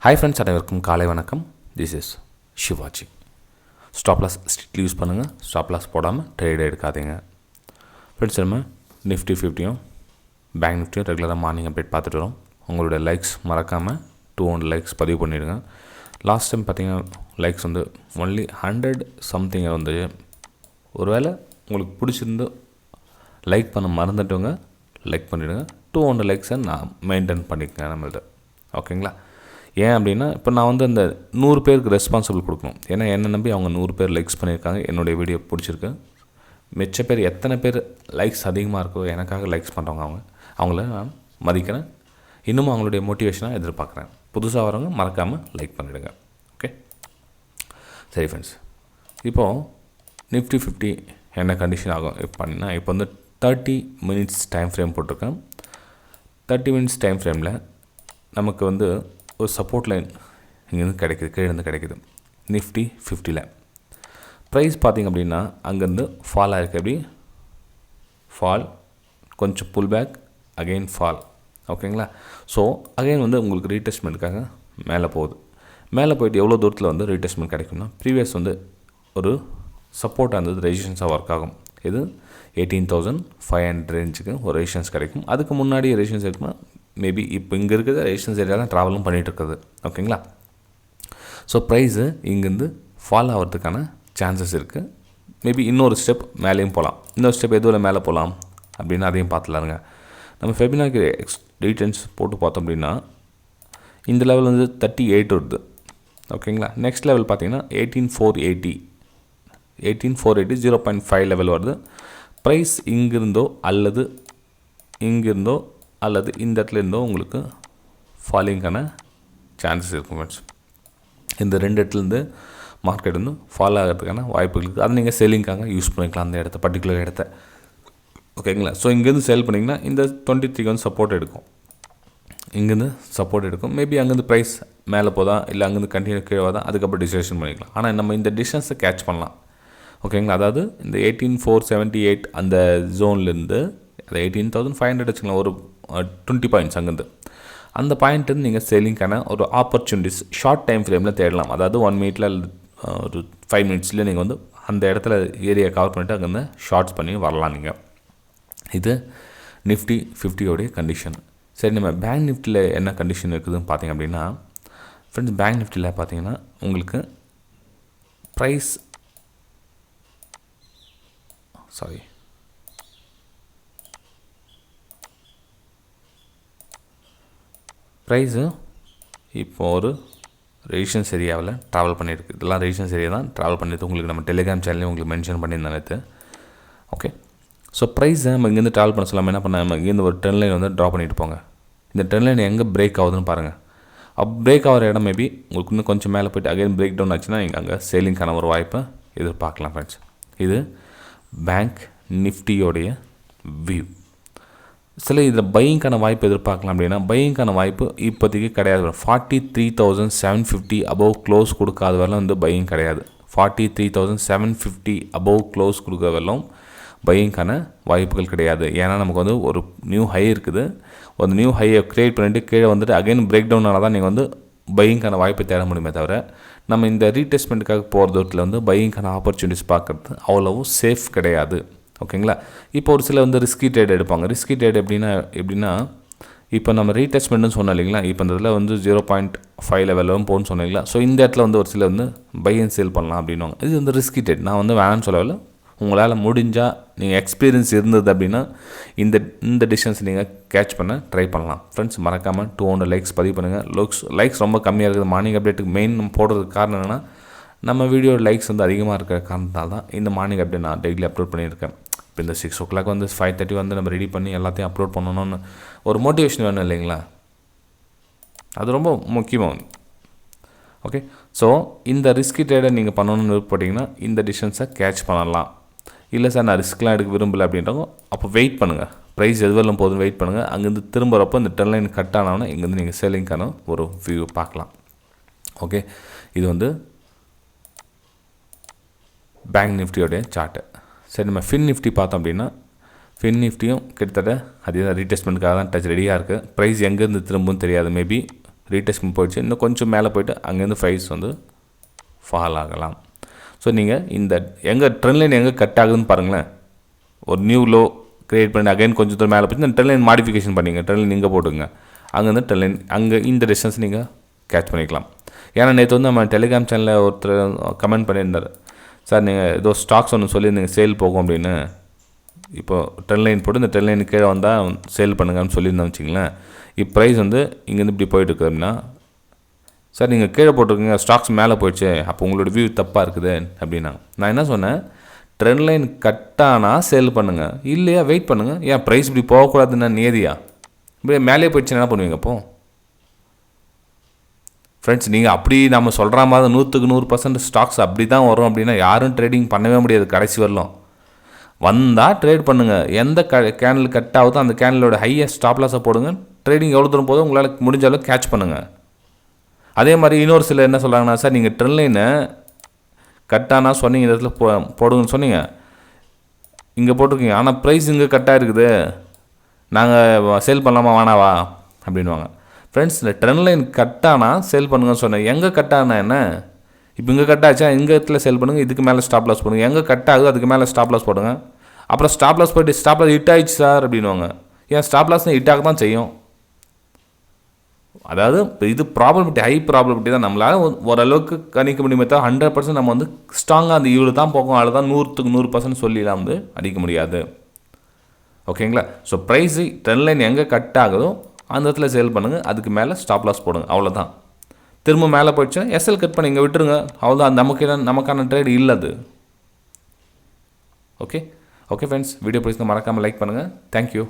Hi friends, அனைவருக்கும் காலை வணக்கம். This is Sivaji. Stop loss strictly use பண்ணுங்கள். ஸ்டாப் லாஸ் போடாமல் ட்ரேட் எடுக்காதீங்க. ஃப்ரெண்ட்ஸ், நம்ம நிஃப்டி 50யும் பேங்க் நிஃப்டியும் ரெகுலராக மார்னிங் அப்டேட் பார்த்துட்டு வரோம். உங்களுடைய லைக்ஸ் மறக்காமல் 200 லைக்ஸ் பதிவு பண்ணிவிடுங்க. லாஸ்ட் டைம் பார்த்தீங்கன்னா லைக்ஸ் வந்து ஒன்லி 100 சம்திங் வந்து. ஒருவேளை உங்களுக்கு பிடிச்சிருந்து லைக் பண்ண மறந்துட்டவங்க லைக் பண்ணிவிடுங்க. 200 லைக்ஸை நான் மெயின்டைன் பண்ணிக்கங்க நம்மள்ட்ட. ஓகேங்களா? ஏன் அப்படின்னா, இப்போ நான் வந்து அந்த 100 பேருக்கு ரெஸ்பான்சிபிள் கொடுக்கணும். ஏன்னா என்னை நம்பி அவங்க 100 பேர் லைக்ஸ் பண்ணியிருக்காங்க, என்னுடைய வீடியோ பிடிச்சிருக்கு. மிச்ச பேர் எத்தனை பேர் லைக்ஸ் அதிகமாக இருக்கோ எனக்காக லைக்ஸ் பண்ணுறவங்க அவங்கள நான் மதிக்கிறேன். இன்னமும் அவங்களுடைய மோட்டிவேஷனாக எதிர்பார்க்குறேன். புதுசாக வரவங்க மறக்காமல் லைக் பண்ணிவிடுங்க. ஓகே, சரி ஃப்ரெண்ட்ஸ். இப்போது நிஃப்டி 50 என்ன கண்டிஷன் ஆகும் அப்படின்னா, இப்போ வந்து 30 மினிட்ஸ் டைம் ஃப்ரேம் போட்டிருக்கேன். 30 மினிட்ஸ் டைம் ஃப்ரேமில் நமக்கு வந்து ஒரு சப்போர்ட் லைன் இங்கேருந்து கிடைக்குது, கீழேருந்து கிடைக்குது. நிஃப்டி 50ல் ப்ரைஸ் பார்த்திங்க அப்படின்னா அங்கேருந்து ஃபால் ஆகிருக்கு. எப்படி ஃபால், கொஞ்சம் புல் பேக், அகெயின் ஃபால். ஓகேங்களா? ஸோ அகெயின் வந்து உங்களுக்கு ரீடெஸ்ட்மெண்ட்டுக்காக மேலே போகுது. மேலே போயிட்டு எவ்வளோ தூரத்தில் வந்து ரீடெஸ்ட்மெண்ட் கிடைக்கும்னா, ப்ரீவியஸ் வந்து ஒரு சப்போர்ட்டாக இருந்தது, ரெசிஸ்டன்ஸாக ஒர்க் ஆகும். இது 18,500 ரேஞ்சுக்கு ஒரு ரெசிஸ்டன்ஸ் கிடைக்கும். அதுக்கு முன்னாடி ரெசிஸ்டன்ஸ் இருக்குன்னா மேபி இப்போ இங்கே இருக்கிற ரெசிஸ்டன்ஸ் ஏரியா தான் ட்ராவலும் பண்ணிகிட்டு இருக்குது. ஓகேங்களா? ஸோ ப்ரைஸு இங்கேருந்து ஃபால் ஆகிறதுக்கான சான்சஸ் இருக்குது. மேபி இன்னொரு ஸ்டெப் மேலேயும் போகலாம். இன்னொரு ஸ்டெப் எதுவும் மேலே போகலாம் அப்படின்னு அதையும் பார்த்துலாருங்க. நம்ம ஃபெபினாக்கு டீட்டெயில்ஸ் போட்டு பார்த்தோம் அப்படின்னா இந்த லெவல் வந்து 38 வருது. ஓகேங்களா? நெக்ஸ்ட் லெவல் பார்த்தீங்கன்னா 18,480 0.5 லெவல் வருது. ப்ரைஸ் இங்கிருந்தோ அல்லது இங்கிருந்தோ அல்லது இந்த இடத்துல இருந்தோ உங்களுக்கு ஃபாலிங்கான சான்சஸ் இருக்கும் ஃப்ரெண்ட்ஸ். இந்த ரெண்டு இடத்துலேருந்து மார்க்கெட் வந்து ஃபாலோ ஆகிறதுக்கான வாய்ப்புகள் இருக்குது. அதை நீங்கள் செல்லிங்காக யூஸ் பண்ணிக்கலாம், அந்த இடத்த, பர்டிகுலர் இடத்த. ஓகேங்களா? ஸோ இங்கேருந்து செல் பண்ணிங்கன்னா இந்த 23 வந்து சப்போர்ட் எடுக்கும். இங்கேருந்து சப்போர்ட் எடுக்கும். மேபி அங்கேருந்து ப்ரைஸ் மேலே போதா இல்லை அங்கேருந்து கண்டினியூ கீழே தான், அதுக்கப்புறம் டிசிஷன் பண்ணிக்கலாம். ஆனால் நம்ம இந்த டிஸ்டன்ஸை கேட்ச் பண்ணலாம். ஓகேங்களா? அதாவது இந்த 18,478 அந்த ஜோன்லேருந்து அது 18,500 வச்சுக்கலாம், ஒரு 20 பாயிண்ட்ஸ் அங்கேருந்து. அந்த பாயிண்ட்டு நீங்கள் செல்லிங்கான ஒரு ஆப்பர்ச்சுனிட்டிஸ் ஷார்ட் டைம் ஃப்ரேமில் தேடலாம். அதாவது 1 மினிட்ல ஒரு 5 மினிட்ஸ்லேயே நீங்கள் வந்து அந்த இடத்துல ஏரியா கவர் பண்ணிவிட்டு அங்கேருந்து ஷார்ட்ஸ் பண்ணி வரலாம் நீங்கள். இது நிஃப்டி 50யோடைய கண்டிஷன். சரி, நம்ம பேங்க் நிஃப்டியில் என்ன கண்டிஷன் இருக்குதுன்னு பார்த்தீங்க அப்படின்னா ஃப்ரெண்ட்ஸ், பேங்க் நிஃப்டியில் பார்த்தீங்கன்னா உங்களுக்கு ப்ரைஸு இப்போ ஒரு ரெசிஸ்டன்ஸ் ஏரியாவில் ட்ராவல் பண்ணியிருக்கு. இதெல்லாம் ரெசிஸ்டன்ஸ் ஏரியா தான் ட்ராவல் பண்ணியிருக்கு. உங்களுக்கு நம்ம டெலிகிராம் சேனல்லையும் உங்களுக்கு மென்ஷன் பண்ணியிருந்தேன் நேற்று. ஓகே, ஸோ ப்ரைஸை நம்ம இங்கேருந்து ட்ராவல் பண்ண சொல்லாமல் என்ன பண்ண, நம்ம இங்கேருந்து ஒரு ட்ரெண்ட் லைன் வந்து ட்ரா பண்ணிட்டு போங்க. இந்த ட்ரெண்ட் லைன் எங்கே பிரேக் ஆகுதுன்னு பாருங்கள். பிரேக் ஆகிற இடம் மேபி உங்களுக்கு இன்னும் கொஞ்சம் மேலே போய்ட்டு அகைன் பிரேக் டவுன் ஆச்சுன்னா நீங்கள் அங்கே சேலிங்கான ஒரு வாய்ப்பை எதிர்பார்க்கலாம் ஃப்ரெண்ட்ஸ். இது பேங்க் நிஃப்டியோடைய வியூ. சில இதில் பையிங்கான வாய்ப்பு எதிர்பார்க்கலாம். அப்படின்னா பையிங்கான வாய்ப்பு இப்போதைக்கு கிடையாது. 43,750 அபவ் க்ளோஸ் கொடுக்காத வரலாம் வந்து பையிங் கிடையாது. 43,750 அபவ் க்ளோஸ் கொடுக்குற வரலாம் பையிங்கான வாய்ப்புகள் கிடையாது. ஏன்னா நமக்கு வந்து ஒரு நியூ ஹை இருக்குது. ஒரு நியூ ஹையை க்ரியேட் பண்ணிவிட்டு கீழே வந்துட்டு அகைன் பிரேக் டவுனால் தான் நீங்கள் வந்து பையிங்கான வாய்ப்பை தேட முடியுமே தவிர, நம்ம இந்த ரீடெஸ்ட்மெண்ட்டுக்காக போகிற தூரத்தில் வந்து பையிங்கான ஆப்பர்ச்சுனிட்டிஸ் பார்க்குறது அவ்வளவு சேஃப் கிடையாது. ஓகேங்களா? இப்போ ஒரு சில வந்து ரிஸ்கி ட்ரேட் எடுப்பாங்க. ரிஸ்கி ட்ரேட் எப்படின்னா இப்போ நம்ம ரீடெஸ்ட்மெண்ட்னு சொன்னோம் இல்லைங்களா, இப்போ இந்த இதில் வந்து 0.5 லெவலும் போகணும்னு சொன்னீங்களா. ஸோ இந்த இடத்துல வந்து ஒரு சில வந்து பை அண்ட் சேல் பண்ணலாம் அப்படின்வாங்க. இது வந்து ரிஸ்கி ட்ரேட். நான் வந்து வேணான்னு சொல்லவில்லை. உங்களால் முடிஞ்சால் நீங்கள் எக்ஸ்பீரியன்ஸ் இருந்தது அப்படின்னா இந்த டிஸ்டன்ஸ் நீங்கள் கேட்ச் பண்ண ட்ரை பண்ணலாம். ஃப்ரெண்ட்ஸ், மறக்காமல் 200 லைக்ஸ் பதிவு பண்ணுங்கள். லைக்ஸ் ரொம்ப கம்மியாக இருக்குது. மார்னிங் அப்டேட்டுக்கு மெயின் போடுறதுக்கு காரணம் என்னென்னா, நம்ம வீடியோ லைக்ஸ் வந்து அதிகமாக இருக்கிற காரணத்தால் தான் இந்த மார்னிங் அப்டேட் நான் டெய்லி அப்லோட் பண்ணியிருக்கேன். இப்போ இந்த 6 o'clock வந்து 5:30 வந்து நம்ம ரெடி பண்ணி எல்லாத்தையும் அப்லோட் பண்ணணும்னு ஒரு மோட்டிவேஷன் வேணும் இல்லைங்களா? அது ரொம்ப முக்கியம். ஓகே, ஸோ இந்த ரிஸ்கி ட்ரேடை நீங்கள் பண்ணணும்னு விருப்பப்பட்டீங்கன்னா இந்த டிஸ்டன்ஸை கேட்ச் பண்ணலாம். இல்லை சார், நான் ரிஸ்க்லாம் எடுக்க விரும்பலை அப்படின்றவங்க அப்போ வெயிட் பண்ணுங்கள். ப்ரைஸ் எதுவெல்லாம் போதுன்னு வெயிட் பண்ணுங்கள். அங்கேருந்து திரும்புகிறப்போ இந்த ட்ரெண்ட் லைன் கட் ஆனவொன்னே இங்கேருந்து நீங்கள் செல்லிங்கான ஒரு வியூ பார்க்கலாம். ஓகே, இது வந்து பேங்க் நிஃப்டியோடைய சார்ட்டு. சரி, நம்ம ஃபின் நிஃப்டி பார்த்தோம் அப்படின்னா ஃபின் நிஃப்டியும் கிட்டத்தட்ட அதே தான் ரீடெஸ்ட்மெண்ட்டுக்காக தான் டச் ரெடியாக இருக்குது. ப்ரைஸ் எங்கேருந்து திரும்பவும் தெரியாது. மேபி ரீடெஸ்டிங் போயிடுச்சு, இன்னும் கொஞ்சம் மேலே போயிட்டு அங்கேருந்து ப்ரைஸ் வந்து ஃபால் ஆகலாம். ஸோ நீங்கள் இந்த எங்கே ட்ரெண்ட் லைன் எங்கே கட் ஆகுதுன்னு பாருங்களேன். ஒரு நியூ லோ க்ரியேட் பண்ணி அகைன் கொஞ்சம் தூரம் மேலே போய் இந்த ட்ரெண்ட் லைன் மாடிஃபிகேஷன் பண்ணிங்க, ட்ரெண்ட் லைன் இங்கே போட்டுங்க, அங்கேருந்து ட்ரெண்ட் லைன் அங்கே இந்த டிஸ்டன்ஸ் நீங்கள் கேட்ச் பண்ணிக்கலாம். ஏன்னா நேற்று வந்து நம்ம டெலிகிராம் சேனலில் ஒருத்தர் கமெண்ட் பண்ணியிருந்தார், சார் நீங்கள் ஏதோ ஸ்டாக்ஸ் ஒன்று சொல்லி நீங்கள் சேல் போகும் அப்படின்னு, இப்போது ட்ரெண்ட் லைன் போட்டு இந்த ட்ரெண்ட் லைன் கீழே வந்தால் சேல் பண்ணுங்கன்னு சொல்லியிருந்தோம் வச்சிங்களேன். இப்போ ப்ரைஸ் வந்து இங்கேருந்து இப்படி போயிட்டுருக்கு அப்படின்னா, சார் நீங்கள் கீழே போட்டிருக்கீங்க ஸ்டாக்ஸ் மேலே போயிடுச்சு, அப்போ உங்களோட வியூ தப்பாக இருக்குது அப்படின்னா, நான் என்ன சொன்னேன், ட்ரெண்ட் லைன் கட்டானால் சேல் பண்ணுங்கள், இல்லையா வெயிட் பண்ணுங்கள். ஏன் ப்ரைஸ் இப்படி போகக்கூடாதுன்னா நியதியா? இப்படி மேலே போயிடுச்சுன்னா என்ன பண்ணுவீங்க அப்போ? ஃப்ரெண்ட்ஸ், நீங்கள் அப்படி நம்ம சொல்கிற மாதிரி 100% ஸ்டாக்ஸ் அப்படி தான் வரும் அப்படின்னா யாரும் ட்ரேடிங் பண்ணவே முடியாது. கடைசி வரலாம் வந்தால் ட்ரேட் பண்ணுங்கள். எந்த கேண்டில் கட் ஆகுதோ அந்த கேண்டிலோட ஹையஸ்ட் ஸ்டாப் லாஸை போடுங்க. ட்ரேடிங் எவ்வளோ தூரம் போதும் உங்களால் முடிஞ்ச அளவுக்கு கேட்ச் பண்ணுங்கள். அதே மாதிரி இன்னொரு சில என்ன சொல்கிறாங்கன்னா, சார் நீங்கள் ட்ரெண்ட் லைனை கட்டானா சொன்னீங்க, இந்த இடத்துல போடுங்கன்னு சொன்னீங்க, இங்கே போட்டிருக்கீங்க, ஆனால் ப்ரைஸ் இங்கே கட்டாக இருக்குது, நாங்கள் சேல் பண்ணலாமா வேணாவா அப்படின்வாங்க. ஃப்ரெண்ட்ஸ், இந்த ட்ரெண்ட் லைன் கட்டானா சேல் பண்ணுங்கன்னு சொன்னேன். எங்கே கட்டானா என்ன? இப்போ இங்கே கட்டாச்சா, இங்கே இடத்துல சேல் பண்ணுங்கள், இதுக்கு மேலே ஸ்டாப் லாஸ் போடுங்க. எங்கே கட் ஆகுது அதுக்கு மேலே ஸ்டாப் லாஸ் போடுங்க. அப்புறம் ஸ்டாப் லாஸ் போய்ட்டு ஸ்டாப் லாஸ் ஹிட் ஆயிடுச்சு சார் அப்படின்வாங்க. ஏன் ஸ்டாப் லாஸ்னால் ஹிட் ஆக தான் செய்யும். அதாவது இது ப்ராபபிலிட்டி, ஹை ப்ராபபிலிட்டி தான். நம்மளால் ஓரளவுக்கு கணிக்க முடியுமே தவிர 100% நம்ம வந்து ஸ்ட்ராங்காக அந்த இவ்வளோ தான் போகும், அதில் தான் 100% சொல்லிலாம் வந்து அடிக்க முடியாது. ஓகேங்களா? ஸோ ப்ரைஸு ட்ரெண்ட் லைன் எங்கே கட் ஆகுதோ அந்த இடத்துல சேல் பண்ணுங்கள், அதுக்கு மேலே ஸ்டாப் லாஸ் போடுங்க, அவ்வளோதான். திரும்ப மேலே போயிடுச்சுன்னா எஸ்எல் கட் பண்ணி இங்கே விட்டுருங்க, அவ்வளோதான். நமக்கான ட்ரேட் இல்லை அது. ஓகே ஃப்ரெண்ட்ஸ், வீடியோ பிடிச்சிருந்தா மறக்காமல் லைக் பண்ணுங்கள். தேங்க்யூ.